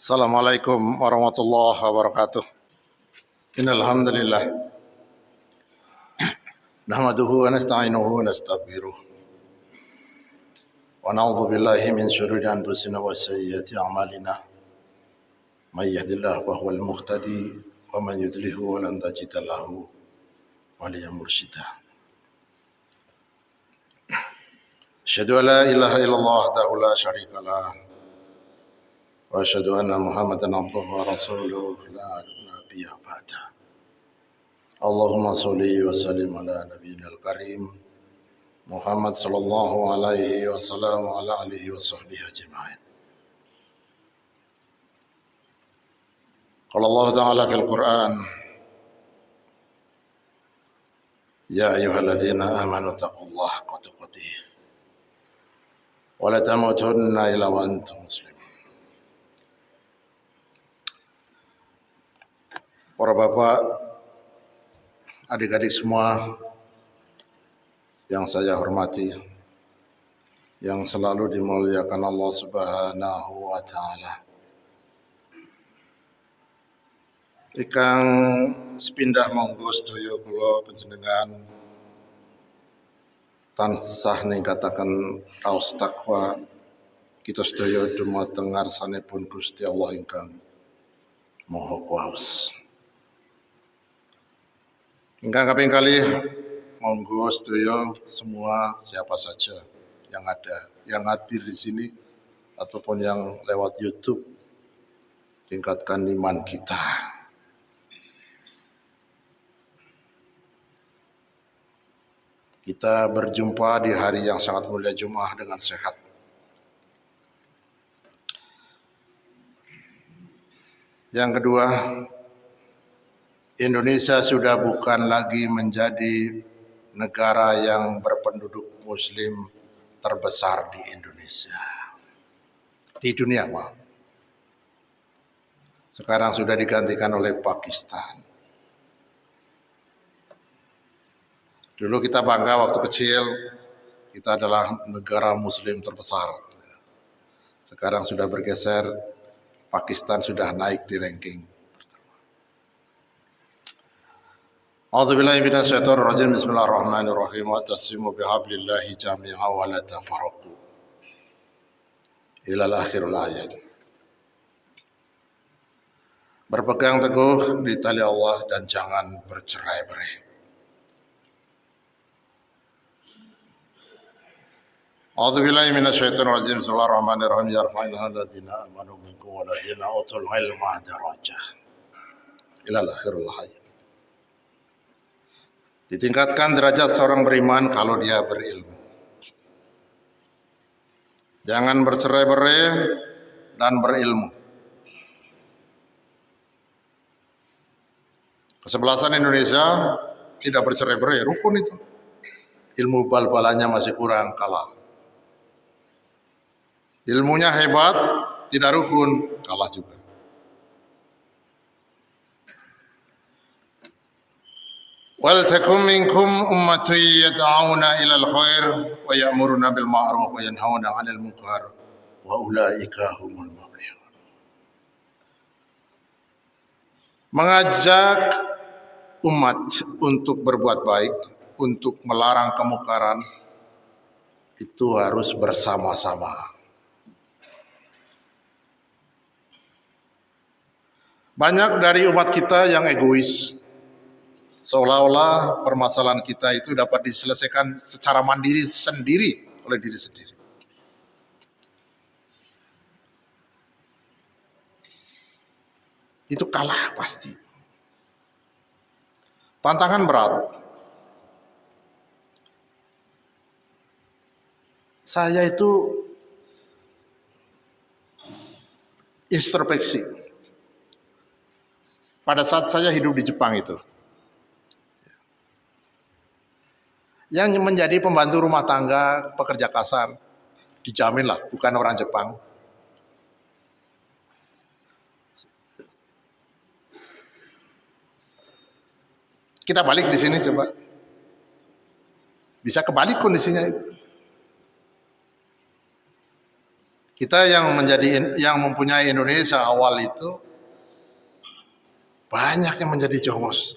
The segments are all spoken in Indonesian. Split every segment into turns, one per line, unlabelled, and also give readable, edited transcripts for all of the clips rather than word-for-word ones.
Assalamualaikum warahmatullahi wabarakatuh. Innal hamdalillah nahmaduhu wa nasta'inuhu wa nastaghfiruh wa na'udzu billahi min shururi anfusina wa sayyiati a'malina. May yahdihillahu fahuwal muhtadi wa man yudlilhu falan tajida lahu waliyan mursyida. Asyhadu an la ilaha illallah wahdahu la syarika lah wa asyhadu anna Muhammadan abduhu wa rasuluh la nabiyya ba'da. Allahumma sholli wa sallim ala nabiyyil karim Muhammad sallallahu alaihi wasallam wa ala alihi wa sahbihi ajma'in. Qala Allah ta'ala fil Qur'an, ya ayyuhalladzina amanu taqullaha haqqa tuqatih wa la tamutunna illa wa antum muslimun. Para bapak, adik-adik semua yang saya hormati, yang selalu dimuliakan Allah Subhanahu wa taala. Ikang sepindah monggo sedaya kula panjenengan tansah ningkataken raos takwa kita sedaya dumateng ngarsanipun Gusti Allah ingkang Maha Kuwasa. Ingkang kaping kalih monggo sedaya semua siapa saja yang ada, yang hadir di sini ataupun yang lewat YouTube, tingkatkan iman kita. Kita berjumpa di hari yang sangat mulia Jumat dengan sehat. Yang kedua, Indonesia sudah bukan lagi menjadi negara yang berpenduduk muslim terbesar di Indonesia. Di dunia, maaf. Sekarang sudah digantikan oleh Pakistan. Dulu kita bangga waktu kecil, kita adalah negara muslim terbesar. Sekarang sudah bergeser, Pakistan sudah naik di ranking. A'udzubillahi minasyaitonir rajim. Bismillahirrahmanirrahim. Wa tasimu bihablillahi jami'a wa la tafarraqu. Ila akhiril ayat. Berpegang teguh di tali Allah dan jangan bercerai-berai. A'udzubillahi minasyaitonir rajim. Bismillahirrahmanirrahim. Yarfa'illahu alladziina amanu minkum wa alladziina utul ilma darajah. Ila akhiril ayat. Ditingkatkan derajat seorang beriman kalau dia berilmu. Jangan bercerai-berai dan berilmu. Kesebelasan Indonesia tidak bercerai-berai, rukun itu. Ilmu bal-balannya masih kurang, kalah. Ilmunya hebat, tidak rukun, kalah juga. Wal takum minkum ummatun yad'una ilal khair wa ya'muruna bil ma'ruf wa yanhauna 'anil munkar wa ulaika humul muflihun. Mengajak umat untuk berbuat baik, untuk melarang kemungkaran itu harus bersama-sama. Banyak dari umat kita yang egois. Seolah-olah permasalahan kita itu dapat diselesaikan secara mandiri sendiri oleh diri sendiri. Itu kalah pasti. Tantangan berat. Saya itu introspeksi. Pada saat saya hidup di Jepang itu. Yang menjadi pembantu rumah tangga, pekerja kasar, dijaminlah bukan orang Jepang. Kita balik di sini coba. Bisa kebalik kondisinya itu. Kita yang mempunyai Indonesia awal itu banyak yang menjadi jongos,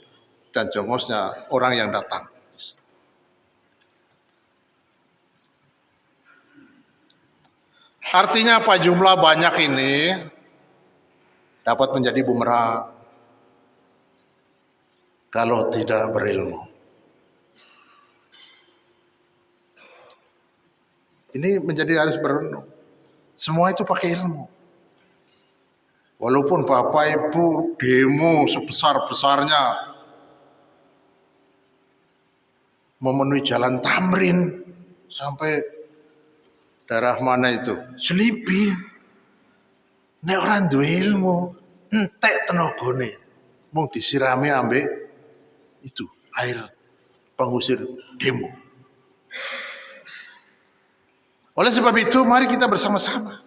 dan jongosnya orang yang datang. Artinya apa? Jumlah banyak ini dapat menjadi bumerang kalau tidak berilmu. Ini menjadi harus berenung. Semua itu pakai ilmu. Walaupun Bapak Ibu demo sebesar-besarnya memenuhi jalan Tamrin sampai daerah mana itu? Selipi. Nek orang duwe ilmu, entek tenagane. Mung disirami ambek itu air pengusir demo. Oleh sebab itu mari kita bersama-sama.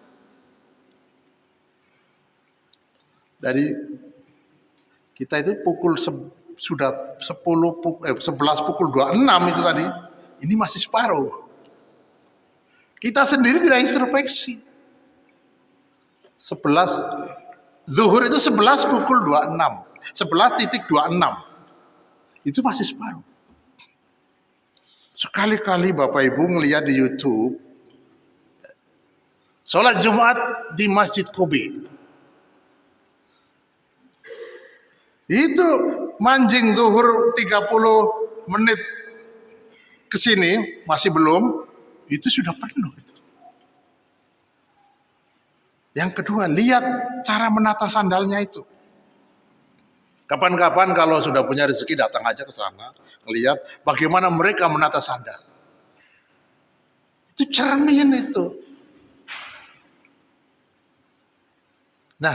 Dari kita itu sudah 11 pukul 26 itu tadi. Ini masih separuh. Kita sendiri tidak introspeksi. 11 zuhur itu 11 pukul 26. 11.26. Itu masih separuh. Sekali-kali Bapak Ibu ngelihat di YouTube sholat Jumat di Masjid Kobe. Itu manjing zuhur 30 menit ke sini masih belum, itu sudah penuh. Yang kedua, lihat cara menata sandalnya itu. Kapan-kapan kalau sudah punya rezeki datang aja ke sana, lihat bagaimana mereka menata sandal. Itu cermin itu. Nah,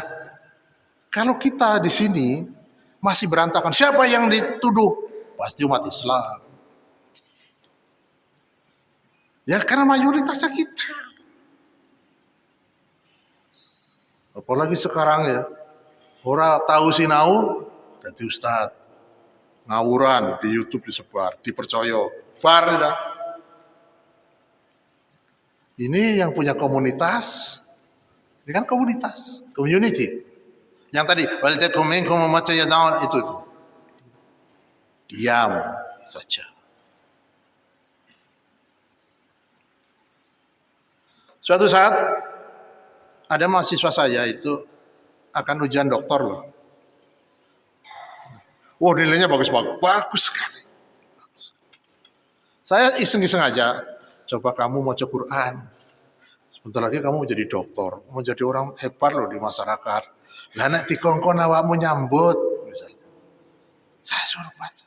kalau kita di sini masih berantakan, siapa yang dituduh? Pasti umat Islam. Ya karena mayoritasnya kita. Apalagi sekarang ya, orang tahu sinau, jadi ustad. Ngawuran di YouTube disebar, dipercaya. Bar dah. Ini yang punya komunitas. Ini kan komunitas, community. Yang tadi, waltakum minkum ummatun yad'un itu. Diam saja. Suatu saat ada mahasiswa saya itu akan ujian doktor loh. Wah, nilainya bagus sekali. Saya iseng-iseng aja, coba kamu mau Quran. Sebentar lagi kamu jadi dokter, mau jadi orang hebat loh di masyarakat. Lah nek dikongkon awakmu nyambut misalnya. Saya suruh baca.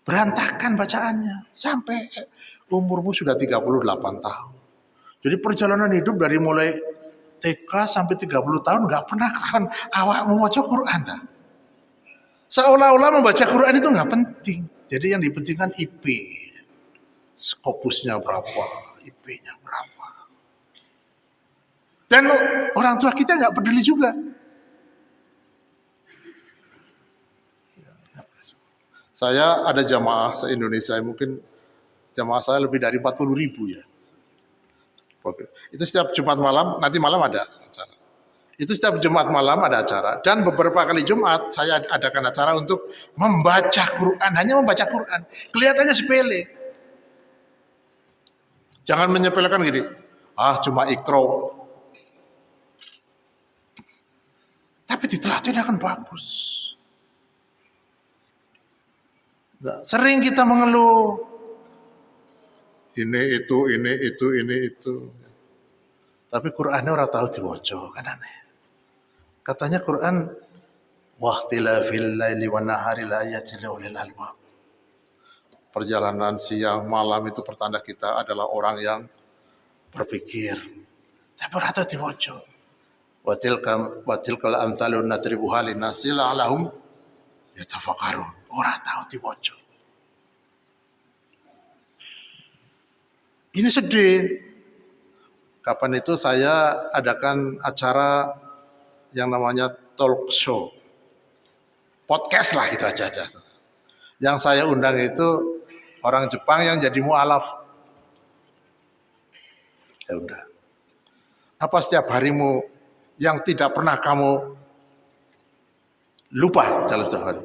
Berantakan bacaannya sampai umurmu sudah 38 tahun. Jadi perjalanan hidup dari mulai TK sampai 30 tahun nggak pernah kan awakmu maca Quran dah. Seolah-olah membaca Quran itu nggak penting. Jadi yang dipentingkan IP. Skopusnya berapa, IP-nya berapa. Dan orang tua kita nggak peduli juga. Saya ada jamaah se-Indonesia, mungkin jamaah saya lebih dari 40.000 ya. Itu setiap Jumat malam, nanti malam ada acara. Itu setiap Jumat malam ada acara. Dan beberapa kali Jumat saya adakan acara untuk membaca Quran. Hanya membaca Quran. Kelihatannya sepele. Jangan menyepelekan gini. Cuma ikro. Tapi ditelatin akan bagus. Nah, sering kita mengeluh. Ini itu. Tapi Qurannya orang tahu diwaca, kan aneh. Katanya Quran wahtilafil laili wan nahari la ayatil ulil albab. Perjalanan siang malam itu pertanda kita adalah orang yang berpikir. Tapi ora tau diwaca. Wa tilkal amsalun nadribuha linnasi la'allahum yatafakkarun. Ora tahu diwaca. Ini sedih. Kapan itu saya adakan acara yang namanya talk show. Podcast lah gitu aja. Yang saya undang itu orang Jepang yang jadi mu'alaf. Ya udah. Apa setiap harimu yang tidak pernah kamu lupa dalam sehari?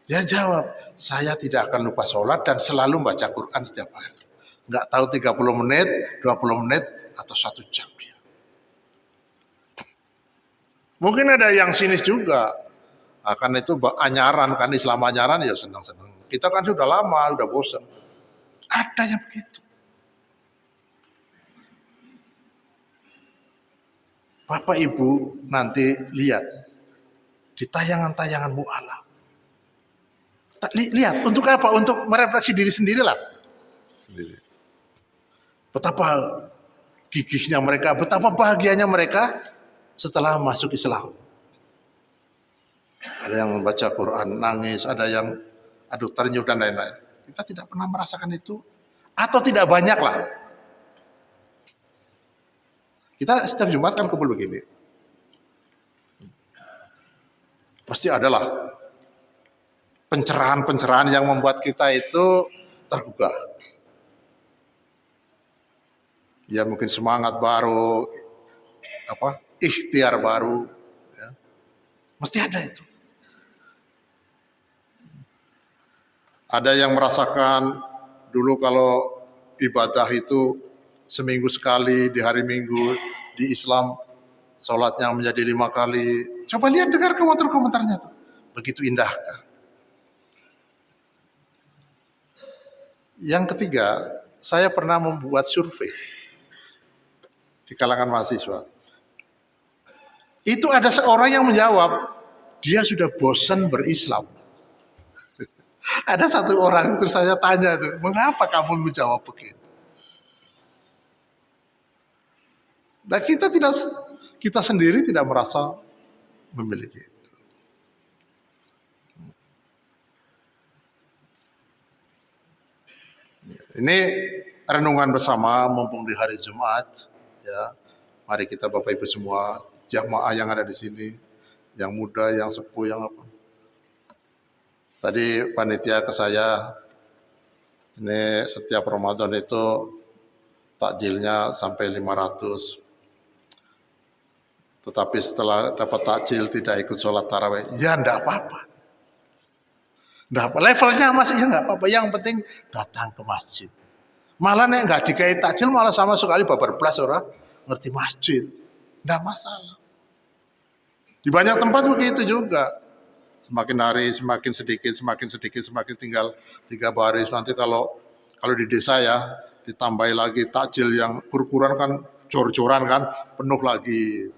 Dia jawab, saya tidak akan lupa sholat dan selalu baca Quran setiap hari. Nggak tahu 30 menit, 20 menit, atau 1 jam dia. Mungkin ada yang sinis juga. Akan itu anyaran, kan Islam anyaran ya senang-senang. Kita kan sudah lama, sudah bosan. Ada yang begitu. Bapak Ibu nanti lihat di tayangan-tayangan mu'alaf. Lihat, untuk apa? Untuk merefleksi diri sendirilah. Betapa gigihnya mereka, betapa bahagianya mereka setelah masuk Islam. Ada yang membaca Quran, nangis, ada yang ternyuh dan lain-lain. Kita tidak pernah merasakan itu, atau tidak banyak lah. Kita setiap Jumat kan kumpul begini. Pasti adalah pencerahan-pencerahan yang membuat kita itu tergugah. Ya mungkin semangat baru, ikhtiar baru, ya. Mesti ada itu. Ada yang merasakan dulu kalau ibadah itu seminggu sekali di hari Minggu, di Islam sholatnya menjadi 5 kali. Coba lihat, dengar komentar-komentarnya tuh. Begitu indah. Yang ketiga, saya pernah membuat survei di kalangan mahasiswa. Itu ada seorang yang menjawab, dia sudah bosan berislam. Ada satu orang, terus saya tanya tuh, mengapa kamu menjawab begitu? Nah kita sendiri tidak merasa memiliki itu. Ini renungan bersama mumpung di hari Jumat, ya. Mari kita Bapak Ibu semua, jamaah yang ada di sini, yang muda, yang sepuh, yang apa. Tadi panitia ke saya, ini setiap Ramadan itu takjilnya sampai 500. Tetapi setelah dapat takjil tidak ikut sholat tarawih, ya enggak apa-apa. Levelnya masih ya enggak apa-apa. Yang penting datang ke masjid. Malah nih enggak dikait takjil, malah sama sekali bablas orang ngerti masjid. Enggak masalah. Di banyak tempat begitu juga. Semakin hari semakin sedikit, semakin tinggal 3 baris. Nanti kalau di desa ya ditambahi lagi takjil yang ukuran kan jor-joran kan, penuh lagi.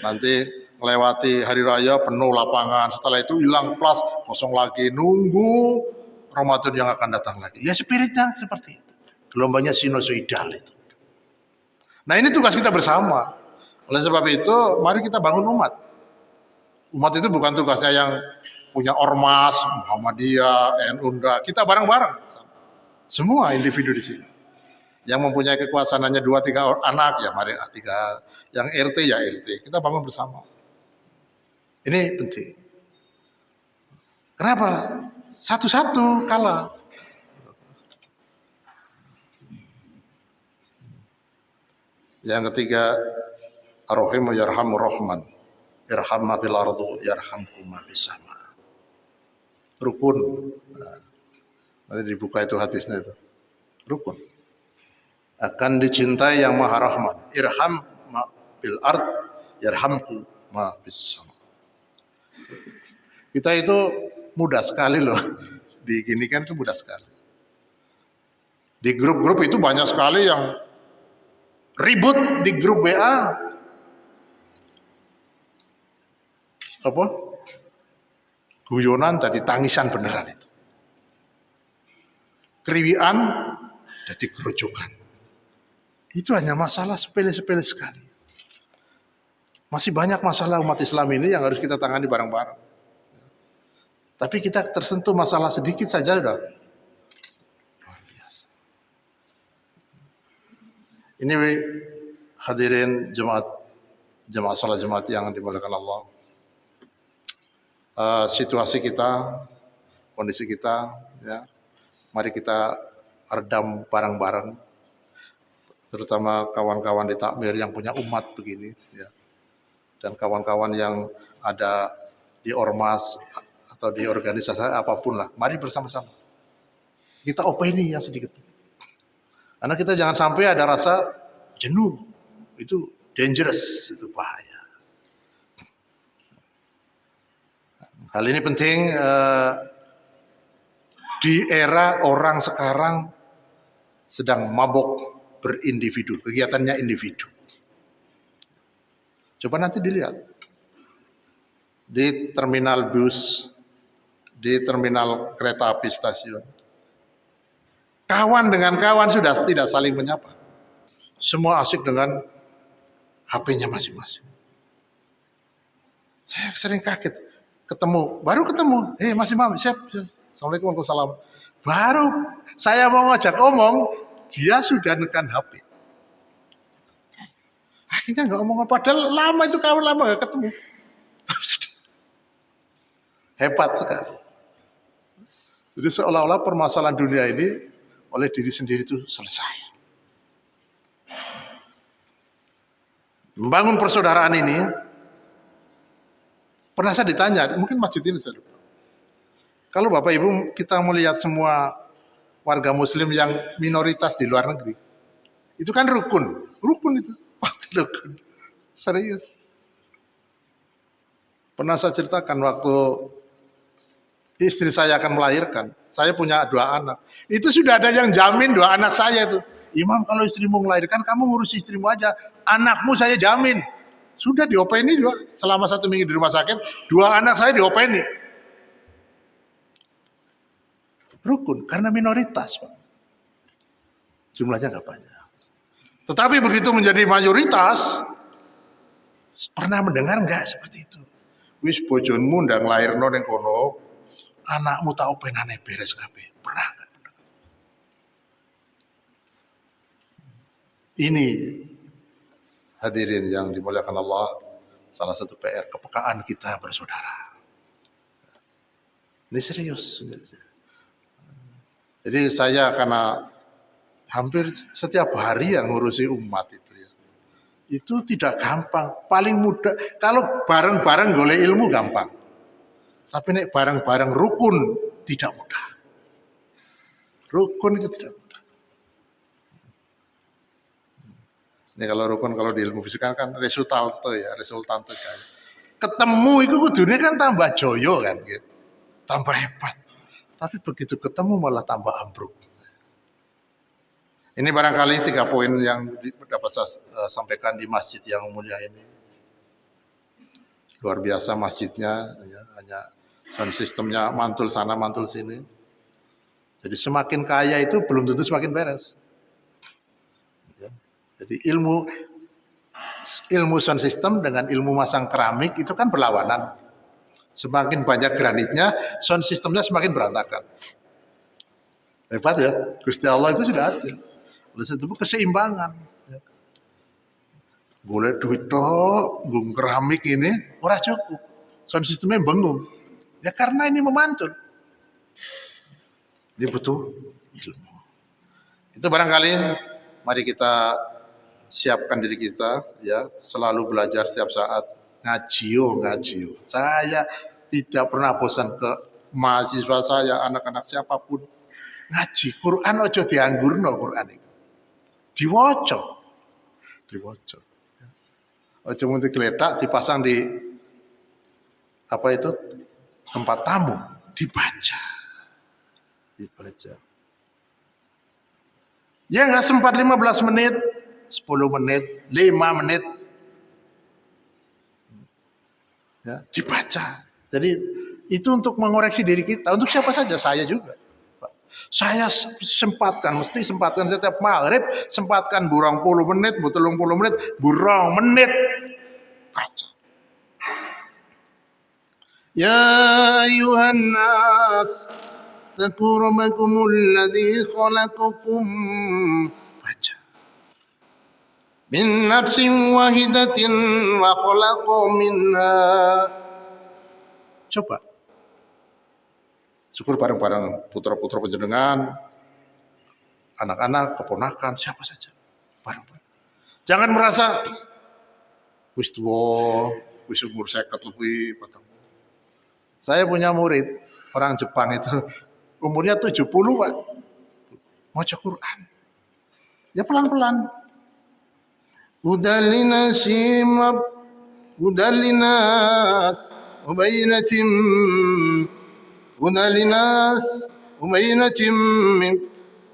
Nanti melewati hari raya penuh lapangan, setelah itu hilang plus kosong lagi, nunggu Ramadan yang akan datang lagi. Ya spiritnya seperti itu, gelombangnya sinusoidal itu. Nah ini tugas kita bersama. Oleh sebab itu mari kita bangun umat. Umat itu bukan tugasnya yang punya ormas, Muhammadiyah, NU, kita bareng-bareng. Semua individu di sini. Yang mempunyai kekuasaannya 2-3 anak, ya mari 3. Yang RT ya RT, kita bangun bersama. Ini penting. Kenapa? Satu-satu kalah. Yang ketiga, Ar-Rahim yarhamur Rahman. Irhamma fil ardu yarhamkum fis sama. Rukun. Nah, nanti dibuka itu hadisnya itu. Rukun. Akan dicintai yang Maha Rahman. Irham fil ard yarhamku ma fis sama. Kita itu mudah sekali loh. Diginikan itu mudah sekali. Di grup-grup itu banyak sekali yang ribut di grup WA. Apa? Guyonan tadi tangisan beneran itu. Kriwian jadi gerojokan. Itu hanya masalah sepele-sepele sekali. Masih banyak masalah umat Islam ini yang harus kita tangani bareng-bareng. Tapi kita tersentuh masalah sedikit saja sudah luar biasa. Ini hadirin jemaah salat Jumat yang dimuliakan Allah. Situasi kita, kondisi kita, ya, mari kita redam bareng-bareng. terutama kawan-kawan di takmir yang punya umat begini, ya, dan kawan-kawan yang ada di ormas atau di organisasi apapun lah, mari bersama-sama kita openi yang sedikit, karena kita jangan sampai ada rasa jenuh, itu dangerous, itu bahaya. Hal ini penting di era orang sekarang sedang mabok berindividu, kegiatannya individu. Coba nanti dilihat di terminal bus, di terminal kereta api, stasiun. Kawan dengan kawan sudah tidak saling menyapa. Semua asik dengan HP-nya masing-masing. Saya sering kaget, baru ketemu, Mas Imam, siap. Assalamualaikum warahmatullahi wabarakatuh. Baru saya mau ngajak omong, dia sudah nekan HP. Akhirnya nggak ngomong, padahal lama itu kawan lama nggak ketemu. Hebat sekali. Jadi seolah-olah permasalahan dunia ini oleh diri sendiri itu selesai. Membangun persaudaraan ini, pernah saya ditanya, mungkin masjid ini saya lupa. Kalau Bapak Ibu kita melihat semua warga Muslim yang minoritas di luar negeri, itu kan rukun itu, pasti rukun, serius. Pernah saya ceritakan waktu istri saya akan melahirkan, saya punya 2 anak, itu sudah ada yang jamin 2 anak saya itu, Imam kalau istrimu melahirkan kamu ngurus istrimu aja, anakmu saya jamin. Sudah diopeni 2, selama 1 minggu di rumah sakit, 2 anak saya diopeni. Rukun, karena minoritas, Pak. Jumlahnya nggak banyak. Tetapi begitu menjadi mayoritas, pernah mendengar nggak seperti itu? Wis bojonmu ndang lairno ning kono, anakmu tak openane beres kabeh. Pernah nggak? Ini hadirin yang dimuliakan Allah, salah satu PR kepekaan kita bersaudara. Ini serius. Jadi saya karena hampir setiap hari yang ngurusi umat itu ya, itu tidak gampang. Paling mudah kalau bareng-bareng golek ilmu gampang, tapi nek bareng-bareng rukun tidak mudah. Rukun itu tidak mudah. Ini kalau rukun, kalau di ilmu fisika kan resultante ya, resultante kan. Ketemu itu kudunya kan tambah joyo kan, gitu. Tambah hebat. Tapi begitu ketemu malah tambah ambruk. Ini barangkali 3 poin yang dapat saya sampaikan di masjid yang mulia ini. Luar biasa masjidnya, ya, hanya sound sistemnya mantul sana mantul sini. Jadi semakin kaya itu belum tentu semakin beres. Ya. Jadi ilmu sound system dengan ilmu masang keramik itu kan berlawanan. Semakin banyak granitnya, sound sistemnya semakin berantakan. Hebat ya, Gusti Allah itu sudah adil. Oleh sebab itu keseimbangan. Boleh duit toh, gung keramik ini, ora cukup. Sound sistemnya bengung. Ya karena ini memantul. Ini butuh ilmu. Itu barangkali, mari kita siapkan diri kita, ya, selalu belajar setiap saat. Ngaji. Saya tidak pernah bosan ke mahasiswa saya, anak-anak siapapun. Ngaji, Quran ojo dianggurno Quran ini. Diwaca. Ojo mesti geledak dipasang di apa itu? Tempat tamu, dibaca. Ya nggak sempat 15 menit, 10 menit, 5 menit. Ya, dibaca. Jadi itu untuk mengoreksi diri kita, untuk siapa saja, saya juga. Saya mesti sempatkan setiap maghrib, sempatkan burang 10 menit, 30 menit, burang menit baca. Ya ayuhan nas, dzkuru rabbakumul ladzi khalaqakum, baca. Min nafsin wahidatin wa khalaqa minha. Coba. Syukur bareng-bareng putra-putra panjenengan, anak-anak, keponakan, siapa saja. Bareng-bareng. Jangan merasa wis tuwa, wis umur 50 lebih. Saya punya murid orang Jepang itu umurnya 70, Pak. Maca Quran. Ya pelan-pelan. Udalinas simab udalinas ubainatim udalinas ubainatim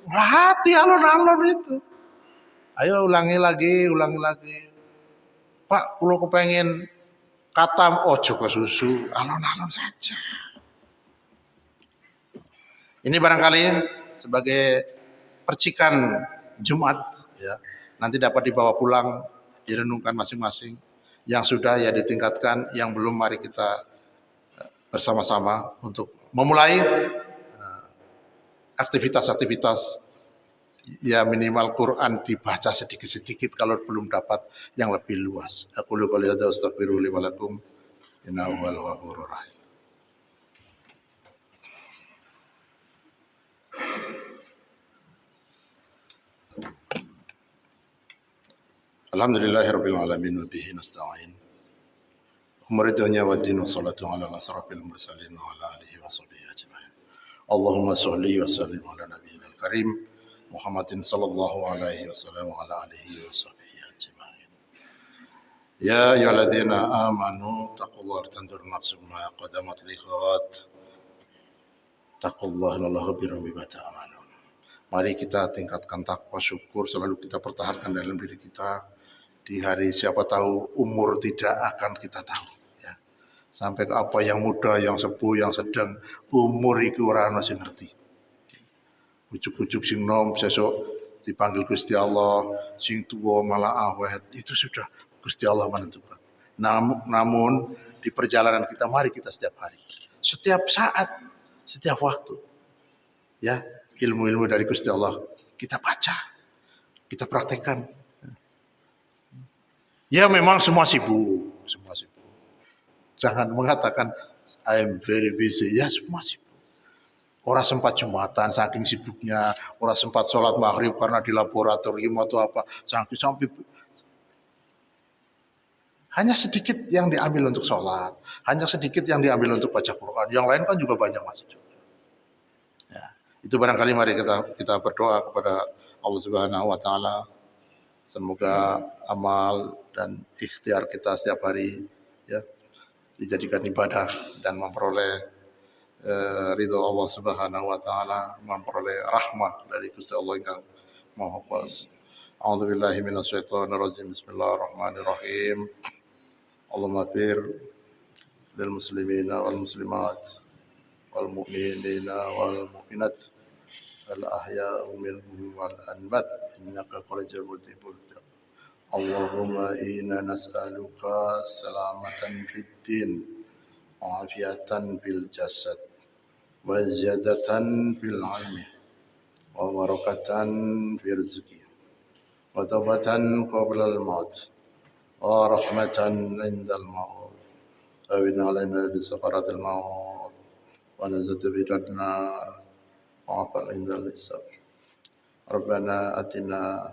hati alon-alon itu. Ayo ulangi lagi. Pak, kalau kepengen katam ojo ke susu, alon-alon saja. Ini barangkali sebagai percikan Jumat, ya. Nanti dapat dibawa pulang, direnungkan masing-masing. Yang sudah ya ditingkatkan, yang belum mari kita bersama-sama untuk memulai aktivitas-aktivitas. Ya minimal Quran dibaca sedikit-sedikit kalau belum dapat yang lebih luas. Aku lu qouli hadza astaghfiru li wa lakum innahu huwal ghafurur rahim. Alhamdulillahirabbil alamin wa bihi nasta'in. Umur dunya wad din wassalatu ala asrafil mursalin wa ala alihi wa sahbihi ajmain. Allahumma sholli wa sallim ala nabiyyil karim Muhammadin sallallahu alaihi wasallam wa ala alihi wa sahbihi ajma'in. Ya ayyuhalladzina amanu taqullaha wa tanzur nafsum ma qaddamat liqad. Taqullaha innallaha khabirum bima ta'malun. Mari kita tingkatkan takwa syukur, selalu kita pertahankan dalam diri kita. Di hari siapa tahu umur tidak akan kita tahu, ya. Sampai ke apa yang muda, yang sepuh, yang sedang, umur iku ora ono sing ngerti. Ujuk-ujuk sing nom sesuk dipanggil Gusti Allah, sing tua malah awet, itu sudah Gusti Allah menentukan. Namun di perjalanan kita, mari kita setiap hari, setiap saat, setiap waktu, ya, ilmu-ilmu dari Gusti Allah kita baca, kita praktekkan. Ya memang semua sibuk. Jangan mengatakan I'm very busy, ya semua sibuk. Orang sempat Jumatan saking sibuknya, orang sempat sholat maghrib karena di laboratorium atau apa, sampai hanya sedikit yang diambil untuk sholat, hanya sedikit yang diambil untuk baca Quran, yang lain kan juga banyak masih juga. Ya, itu barangkali mari kita berdoa kepada Allah Subhanahu Wa Taala, semoga amal dan ikhtiar kita setiap hari, ya, dijadikan ibadah dan memperoleh ridho Allah Subhanahu wa taala, memperoleh rahmah dari Gusti Allah yang Maha Kuasa. A'udzubillahi minasyaitonir rajim. Bismillahirrahmanirrahim. Allahumma fir lil muslimina wal muslimat wal mu'minina wal mu'minat al ahya'u minhum wal amwat innaka qaribun mujibul du'a. Allahumma inna nas'aluka salamatan fid din wa afiatan fil jasad wa ziyadatan fil ilmi wa barakatan fil rizqi wa tawbatan qabla al maut wa rahmatan indal maut wa inna alaina bi sakaratil maut wa nazat bidad nar wa afal indal hisab. Rabbana atina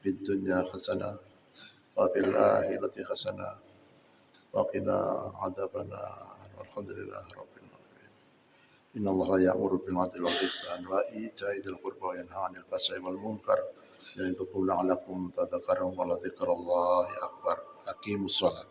fid dunya hasanah wa fil akhirati hasanah wa qina adzabannar. Alhamdulillah rabbil alamin. Innallaha ya'muru bil 'adli wal ihsan wa ita'i dzil qurba wa yanha 'anil fahsya'i wal munkar ya'idzukum la'allakum tadhakkarun wa la dzikrullahi akbar. Aqimus shalah.